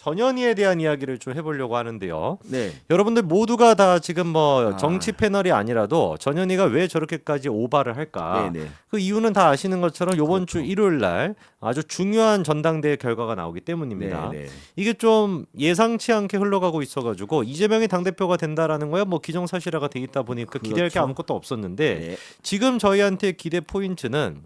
전현희에 대한 이야기를 좀 해보려고 하는데요. 네. 여러분들 모두가 다 지금 뭐 정치 패널이 아니라도 전현희가 왜 저렇게까지 오바를 할까? 네네. 그 이유는 다 아시는 것처럼 이번 주 그렇죠. 일요일 날 아주 중요한 전당대회 결과가 나오기 때문입니다. 네네. 이게 좀 예상치 않게 흘러가고 있어가지고 이재명이 당대표가 된다라는 거야 뭐 기정사실화가 돼 있다 보니까 기대할 게 그렇죠. 아무것도 없었는데 네. 지금 저희한테 기대 포인트는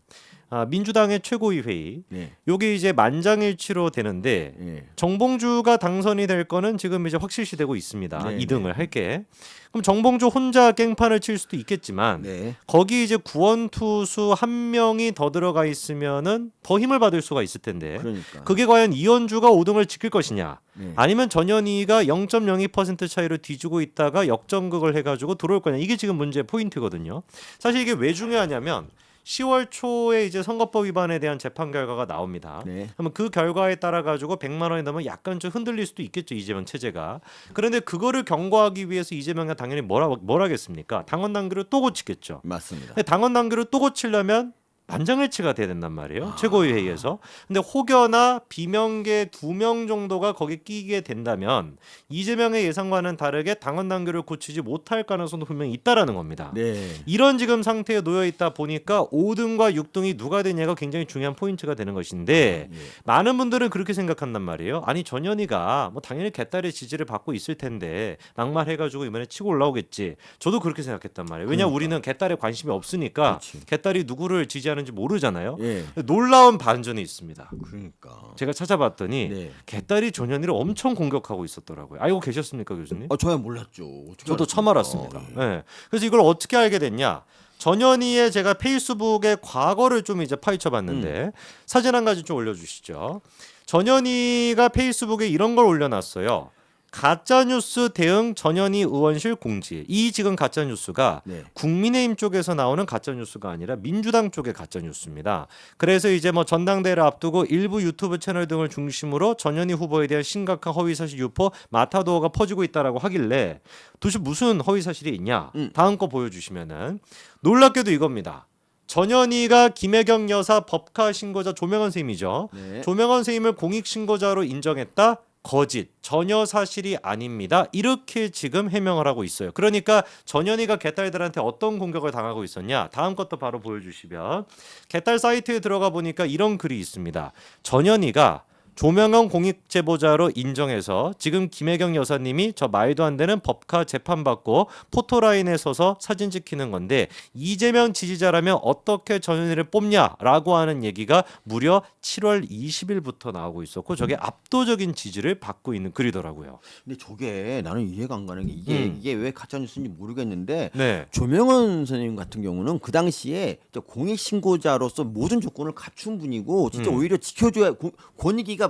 민주당의 최고위 회의 네. 요게 이제 만장일치로 되는데 네. 정봉주가 당선이 될 거는 지금 이제 확실시되고 있습니다. 네, 2등을 할게. 그럼 정봉주 혼자 깽판을 칠 수도 있겠지만 네. 거기 이제 구원 투수 한 명이 더 들어가 있으면은 더 힘을 받을 수가 있을 텐데 그러니까. 그게 과연 이현주가 5등을 지킬 것이냐 네. 아니면 전현희가 0.02% 차이로 뒤지고 있다가 역전극을 해가지고 들어올 거냐 이게 지금 문제의 포인트거든요. 사실 이게 왜 중요하냐면 10월 초에 이제 선거법 위반에 대한 재판 결과가 나옵니다. 네. 그러면 그 결과에 따라 가지고 100만 원이 넘으면 약간 좀 흔들릴 수도 있겠죠 이재명 체제가. 그런데 그거를 경고하기 위해서 이재명이 당연히 뭘 하겠습니까? 당원 당규를 또 고치겠죠. 맞습니다. 근데 당원 당규를 또 고치려면 만장일치가 돼야 된단 말이에요. 최고위 회의에서. 근데 혹여나 비명계 2명 정도가 거기 끼게 된다면 이재명의 예상과는 다르게 당원 당규를 고치지 못할 가능성도 분명히 있다라는 겁니다. 네. 이런 지금 상태에 놓여 있다 보니까 5등과 6등이 누가 되냐가 굉장히 중요한 포인트가 되는 것인데 예. 많은 분들은 그렇게 생각한단 말이에요. 아니 전현희가 뭐 당연히 개딸의 지지를 받고 있을 텐데 낙마해가지고 이번에 치고 올라오겠지. 저도 그렇게 생각했단 말이에요. 왜냐 그러니까. 우리는 개딸에 관심이 없으니까 그렇지. 개딸이 누구를 지지하는지 모르잖아요. 예. 놀라운 반전이 있습니다. 그러니까. 제가 찾아봤더니 네. 개딸이 전현희를 엄청 공격하고 있었더라고요. 알고 계셨습니까, 교수님? 저야 몰랐죠. 어떻게 저도 처음 알았습니까? 알았습니다. 예. 네. 그래서 이걸 어떻게 알게 됐냐? 전현희의 제가 페이스북의 과거를 좀 이제 파헤쳐봤는데 사진 한 가지 좀 올려주시죠. 전현희가 페이스북에 이런 걸 올려놨어요. 가짜뉴스 대응 전현희 의원실 공지. 이 지금 가짜뉴스가 네. 국민의힘 쪽에서 나오는 가짜뉴스가 아니라 민주당 쪽의 가짜뉴스입니다. 그래서 이제 뭐 전당대회를 앞두고 일부 유튜브 채널 등을 중심으로 전현희 후보에 대한 심각한 허위사실 유포 마타도어가 퍼지고 있다라고 하길래 도대체 무슨 허위사실이 있냐? 다음 거 보여주시면은 놀랍게도 이겁니다. 전현희가 김혜경 여사 법카 신고자 조명원 선생님이죠. 네. 조명원 선생님을 공익 신고자로 인정했다. 거짓, 전혀 사실이 아닙니다. 이렇게 지금 해명을 하고 있어요. 그러니까 전현희가 개딸들한테 어떤 공격을 당하고 있었냐? 다음 것도 바로 보여주시면 개딸 사이트에 들어가 보니까 이런 글이 있습니다. 전현희가 조명원 공익제보자로 인정해서 지금 김혜경 여사님이 저 말도 안 되는 법카 재판받고 포토라인에 서서 사진 찍히는 건데 이재명 지지자라면 어떻게 전현희를 뽑냐라고 하는 얘기가 무려 7월 20일부터 나오고 있었고 저게 압도적인 지지를 받고 있는 글이더라고요. 근데 저게 나는 이해가 안 가는 게 이게 왜 가짜 뉴스인지 모르겠는데 네. 조명원 선생님 같은 경우는 그 당시에 공익 신고자로서 모든 조건을 갖춘 분이고 진짜 오히려 지켜줘야 권익위가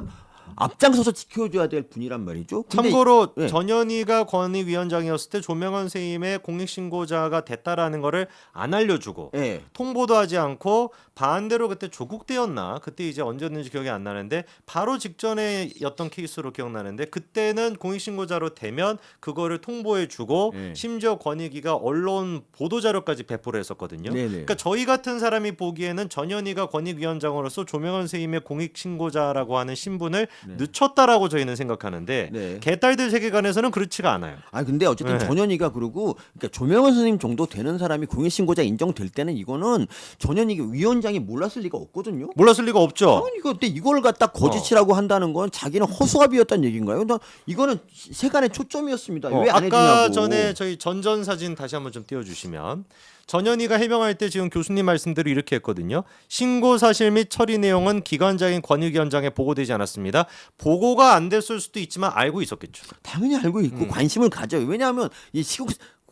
앞장서서 지켜줘야 될 분이란 말이죠. 근데 참고로 예. 전현희가 권익위원장이었을 때 조명원 선생님의 공익신고자가 됐다라는 거를 안 알려주고 예. 통보도 하지 않고 반대로 그때 조국 때였나 그때 이제 언제였는지 기억이 안 나는데 바로 직전에였던 케이스로 기억나는데 그때는 공익신고자로 되면 그거를 통보해주고 네. 심지어 권익위가 언론 보도자료까지 배포를 했었거든요. 네네. 그러니까 저희 같은 사람이 보기에는 전현희가 권익위원장으로서 조명원 선생님의 공익신고자라고 하는 신분을 늦췄다라고 저희는 생각하는데 네. 개딸들 세계관에서는 그렇지가 않아요. 근데 어쨌든 네. 전현희가 그러고 그러니까 조명원 선생님 정도 되는 사람이 공익신고자 인정될 때는 이거는 전현희가 위원장이 몰랐을 리가 없거든요. 몰랐을 리가 없죠. 당연히 근데 이걸 갖다 거짓이라고 한다는 건 자기는 허수아비였다는 얘기인가요? 나 이거는 세간의 초점이었습니다. 왜 안 아까 해주냐고. 전에 저희 전전 사진 다시 한번 좀 띄워주시면 전현희가 해명할 때 지금 교수님 말씀대로 이렇게 했거든요. 신고 사실 및 처리 내용은 기관장인 권익위원장에 보고되지 않았습니다. 보고가 안 됐을 수도 있지만 알고 있었겠죠. 당연히 알고 있고 관심을 가져요. 왜냐하면 이 시국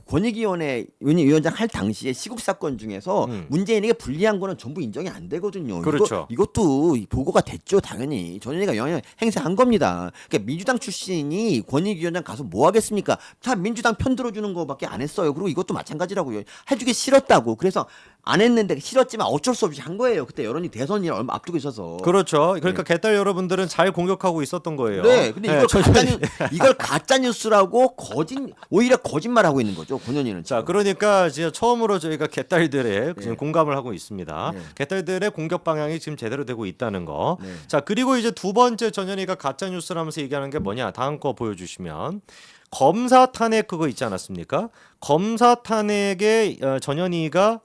권익위원회 위원장 할 당시에 시국 사건 중에서 문재인에게 불리한 거는 전부 인정이 안 되거든요. 그렇죠. 이것도 보고가 됐죠. 당연히 전현희가 영향을 행사한 겁니다. 그러니까 민주당 출신이 권익위원장 가서 뭐 하겠습니까? 다 민주당 편 들어주는 거밖에 안 했어요. 그리고 이것도 마찬가지라고요. 해주기 싫었다고. 그래서 안 했는데 싫었지만 어쩔 수 없이 한 거예요. 그때 여론이 대선이 얼마 앞두고 있어서. 그렇죠. 그러니까 개딸 여러분들은 잘 공격하고 있었던 거예요. 네, 근데 네, 이걸 가짜 뉴스라고 오히려 거짓말하고 있는 거죠. 권현희는. 자, 지금. 그러니까 지금 처음으로 저희가 개딸들의 네. 지금 공감을 하고 있습니다. 네. 개딸들의 공격 방향이 지금 제대로 되고 있다는 거. 네. 자, 그리고 이제 두 번째 전현희가 가짜 뉴스라면서 얘기하는 게 뭐냐? 다음 거 보여주시면 검사 탄핵 그거 있지 않았습니까? 검사 탄핵에 전현희가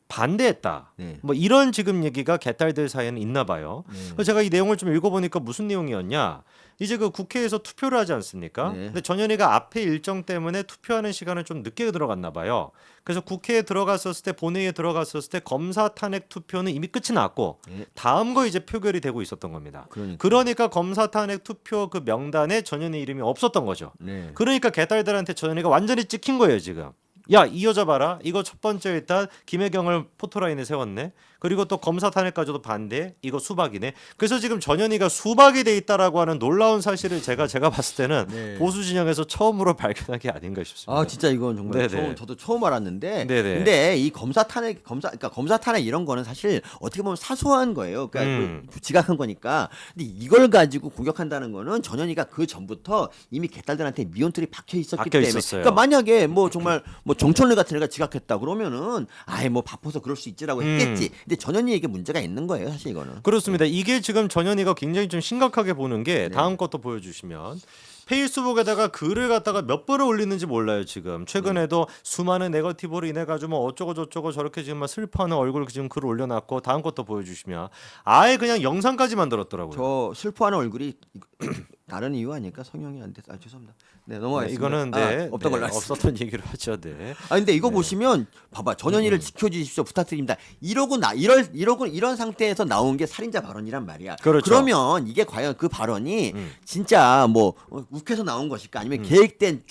반대했다. 네. 뭐 이런 지금 얘기가 개딸들 사이에는 있나 봐요. 그래서 제가 이 내용을 좀 읽어보니까 무슨 내용이었냐? 이제 그 국회에서 투표를 하지 않습니까? 네. 근데 전현희가 앞에 일정 때문에 투표하는 시간을 좀 늦게 들어갔나 봐요. 그래서 국회에 들어갔었을 때 본회의에 들어갔었을 때 검사 탄핵 투표는 이미 끝이 났고 네. 다음 거 이제 표결이 되고 있었던 겁니다. 그러니까. 그러니까 검사 탄핵 투표 그 명단에 전현희 이름이 없었던 거죠. 네. 그러니까 개딸들한테 전현희가 완전히 찍힌 거예요 지금. 야, 이 여자 봐라. 이거 첫 번째 일단 김혜경을 포토라인에 세웠네. 그리고 또 검사 탄핵까지도 반대. 이거 수박이네. 그래서 지금 전현희가 수박이 돼 있다라고 하는 놀라운 사실을 제가 봤을 때는 네. 보수 진영에서 처음으로 발견한 게 아닌가 싶습니다. 아 진짜 이건 정말 네네. 저도 처음 알았는데. 네네. 근데 이 그러니까 검사 탄핵 이런 거는 사실 어떻게 보면 사소한 거예요. 그러니까 그 지각한 거니까. 근데 이걸 가지고 공격한다는 거는 전현희가 그 전부터 이미 개딸들한테 미온틀이 박혀 있었기 박혀 때문에. 있었어요. 그러니까 만약에 뭐 정말 뭐 정철래 같은 애가 지각했다 그러면은 아예 뭐 바빠서 그럴 수 있지라고 했겠지. 근데 전현희에게 문제가 있는 거예요, 사실 이거는. 그렇습니다. 이게 지금 전현희가 굉장히 좀 심각하게 보는 게 네. 다음 것도 보여주시면 페이스북에다가 글을 갖다가 몇 번을 올리는지 몰라요 지금. 최근에도 수많은 네거티브로 인해 가지고 뭐 어쩌고 저쩌고 저렇게 지금 막 슬퍼하는 얼굴 지금 글 올려놨고 다음 것도 보여주시면 아예 그냥 영상까지 만들었더라고요. 저 슬퍼하는 얼굴이 다른 이유 아닐까? 성형이 안 돼서. 아 죄송합니다. 네 넘어가겠습니다. 이거는 네, 없던 걸로 네, 하겠습니다. 없었던 얘기를 하죠. 네. 아 근데 이거 보시면 봐봐 전현희를 지켜주십시오 부탁드립니다. 이런 상태에서 나온 게 살인자 발언이란 말이야. 그렇죠. 그러면 이게 과연 그 발언이 진짜 뭐 욱해서 나온 것일까 아니면 계획된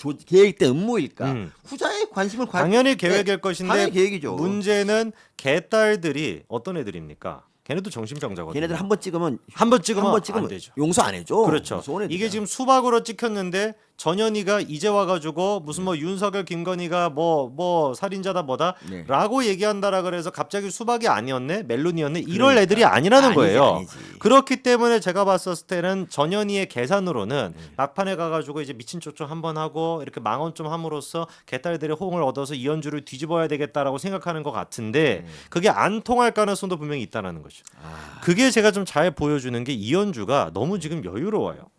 음모일까? 후자의 관심을 당연히 계획일 것인데 당연히 계획이죠. 문제는 개딸들이 어떤 애들입니까? 걔네도 정신병자거든요. 걔네들 한 번 찍으면 한 번 찍으면 안 되죠. 용서 안 해줘. 그렇죠. 무서운 애들이야. 이게 지금 수박으로 찍혔는데 전현희가 이제 와가지고 무슨 뭐 윤석열, 김건희가 뭐 살인자다 뭐다 네. 라고 얘기한다라 그래서 갑자기 수박이 아니었네 멜론이었네 이럴 그러니까. 애들이 아니라는 아니지, 거예요. 아니지. 그렇기 때문에 제가 봤었을 때는 전현희의 계산으로는 막판에 가가지고 이제 미친 쫓좀 한번 하고 이렇게 망언 좀 함으로써 개딸들의 호응을 얻어서 이현주를 뒤집어야 되겠다라고 생각하는 것 같은데 그게 안 통할 가능성도 분명히 있다는 거죠. 그게 제가 좀 잘 보여주는 게 이현주가 너무 지금 여유로워요.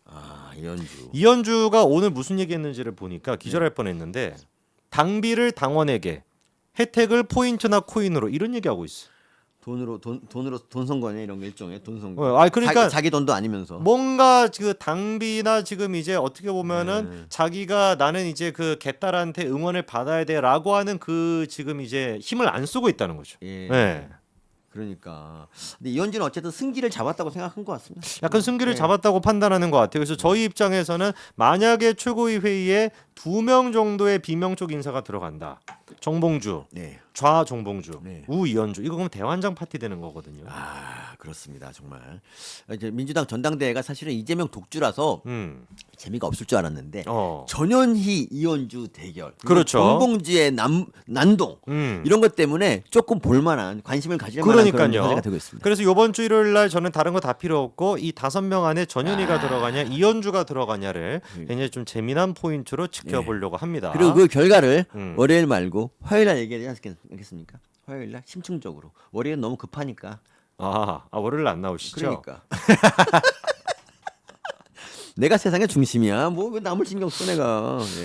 이현주. 이현주가 오늘 무슨 얘기했는지를 보니까 기절할 뻔했는데 당비를 당원에게 혜택을 포인트나 코인으로 이런 얘기하고 있어. 돈 선거네 이런 게 일종의 돈 선거. 그러니까 자기 돈도 아니면서. 뭔가 그 당비나 지금 이제 어떻게 보면은 자기가 나는 이제 그 개딸한테 응원을 받아야 돼라고 하는 그 지금 이제 힘을 안 쓰고 있다는 거죠. 예. 네. 그러니까. 근데 이현주는 어쨌든 승기를 잡았다고 생각한 것 같습니다. 약간 승기를 네. 잡았다고 판단하는 것 같아요. 그래서 저희 입장에서는 만약에 최고위 회의에 2명 정도의 비명적 인사가 들어간다. 정봉주, 네. 좌정봉주, 네. 우이현주 이거 그러면 대환장 파티 되는 거거든요. 그렇습니다. 정말. 이제 민주당 전당대회가 사실은 이재명 독주라서 재미가 없을 줄 알았는데 전현희 이현주 대결. 그렇죠. 정봉주의 난동 이런 것 때문에 조금 볼만한 관심을 가질 만한 그런 화제가 되고 있습니다. 그래서 이번 주 일요일 날 저는 다른 거 다 필요 없고 이 5명 안에 전현희가 들어가냐 이현주가 들어가냐를 굉장히 좀 재미난 포인트로 지켜보려고 합니다. 그리고 그 결과를 월요일 말고 화요일 날 얘기하지 않겠습니까? 화요일 날 심층적으로. 월요일은 너무 급하니까. 월요일 안 나오시죠? 그러니까. 내가 세상의 중심이야. 뭐 왜 남을 신경 써 내가. 네.